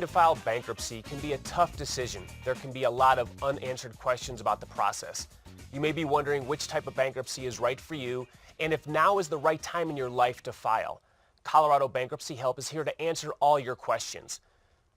to file bankruptcy can be a tough decision. There can be a lot of unanswered questions about the process. You may be wondering which type of bankruptcy is right for you and if now is the right time in your life to file. Colorado Bankruptcy Help is here to answer all your questions.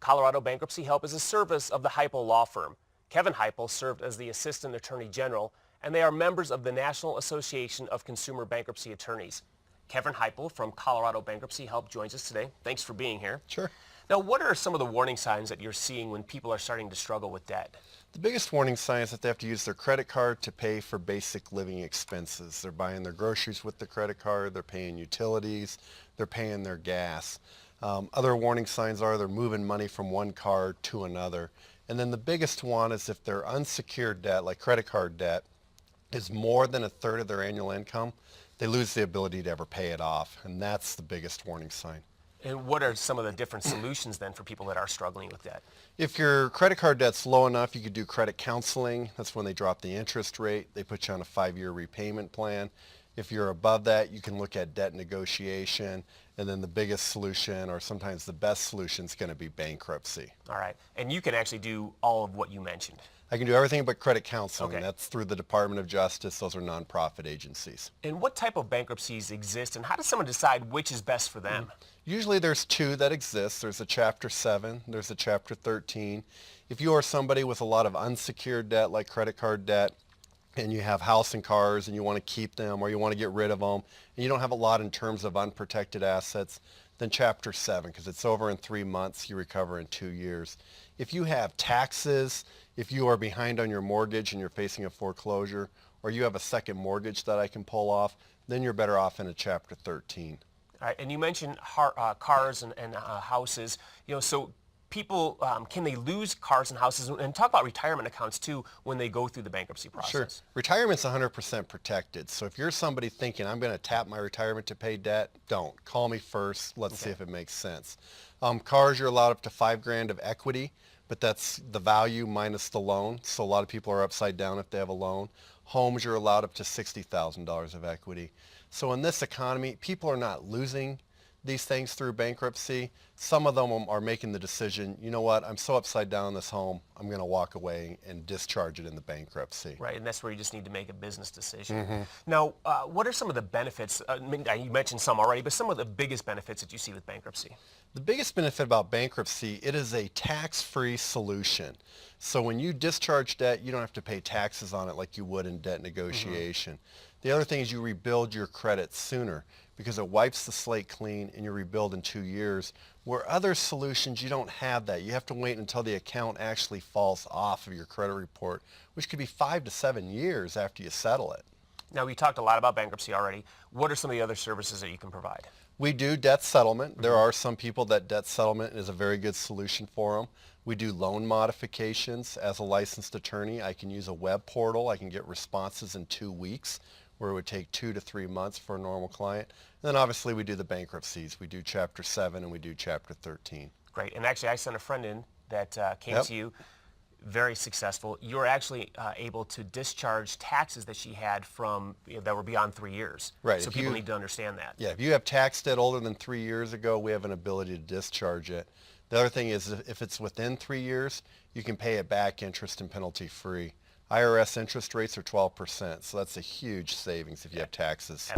Colorado Bankruptcy Help is a service of the Heupel Law Firm. Kevin Heupel served as the Assistant Attorney General, and they are members of the National Association of Consumer Bankruptcy Attorneys. Kevin Heupel from Colorado Bankruptcy Help joins us today. Thanks for being here. Sure. Now, what are some of the warning signs that you're seeing when people are starting to struggle with debt? The biggest warning sign is that they have to use their credit card to pay for basic living expenses. They're buying their groceries with the credit card, they're paying utilities, they're paying their gas. Other warning signs are they're moving money from one card to another. And then the biggest one is if their unsecured debt, like credit card debt, is more than a third of their annual income, they lose the ability to ever pay it off. And that's the biggest warning sign. And what are some of the different solutions then for people that are struggling with debt? If your credit card debt's low enough, you could do credit counseling. That's when they drop the interest rate. They put you on a 5-year repayment plan. If you're above that, you can look at debt negotiation. And then the biggest solution, or sometimes the best solution, is going to be bankruptcy. All right. And you can actually do all of what you mentioned. I can do everything but credit counseling. Okay. That's through the Department of Justice. Those are nonprofit agencies. And what type of bankruptcies exist, and how does someone decide which is best for them? Usually there's two that exist. There's a Chapter 7, there's a Chapter 13. If you are somebody with a lot of unsecured debt, like credit card debt, and you have house and cars and you want to keep them or you want to get rid of them, and you don't have a lot in terms of unprotected assets, then Chapter 7, because it's over in 3 months, you recover in 2 years. If you have taxes, if you are behind on your mortgage and you're facing a foreclosure, or you have a second mortgage that I can pull off, then you're better off in a Chapter 13. All right, and you mentioned cars and houses. So people, can they lose cars and houses? And talk about retirement accounts too when they go through the bankruptcy process. Sure. Retirement's 100% protected. So if you're somebody thinking, I'm going to tap my retirement to pay debt, don't. Call me first. Let's see if it makes sense. Cars, you're allowed up to $5,000 of equity, but that's the value minus the loan. So a lot of people are upside down if they have a loan. Homes, you're allowed up to $60,000 of equity. So in this economy, people are not losing these things through bankruptcy. Some of them are making the decision, you know what, I'm so upside down in this home, I'm going to walk away and discharge it in the bankruptcy. Right, and that's where you just need to make a business decision. Now, what are some of the benefits? You mentioned some already, but some of the biggest benefits that you see with bankruptcy? The biggest benefit about bankruptcy, it is a tax-free solution. So when you discharge debt, you don't have to pay taxes on it like you would in debt negotiation. The other thing is you rebuild your credit sooner because it wipes the slate clean and you rebuild in 2 years. Where other solutions, you don't have that. You have to wait until the account actually falls off of your credit report, which could be 5 to 7 years after you settle it. Now, we talked a lot about bankruptcy already. What are some of the other services that you can provide? We do debt settlement. There are some people that debt settlement is a very good solution for them. We do loan modifications. As a licensed attorney, I can use a web portal. I can get responses in 2 weeks, where it would take 2 to 3 months for a normal client. And then obviously we do the bankruptcies. We do Chapter 7 and we do Chapter 13. Great. And actually I sent a friend in that came to you, very successful. You were actually able to discharge taxes that she had from that were beyond 3 years. Right. So people need to understand that. Yeah, if you have tax debt older than 3 years ago, we have an ability to discharge it. The other thing is if it's within 3 years, you can pay it back interest and penalty free. IRS interest rates are 12%, so that's a huge savings if you have taxes.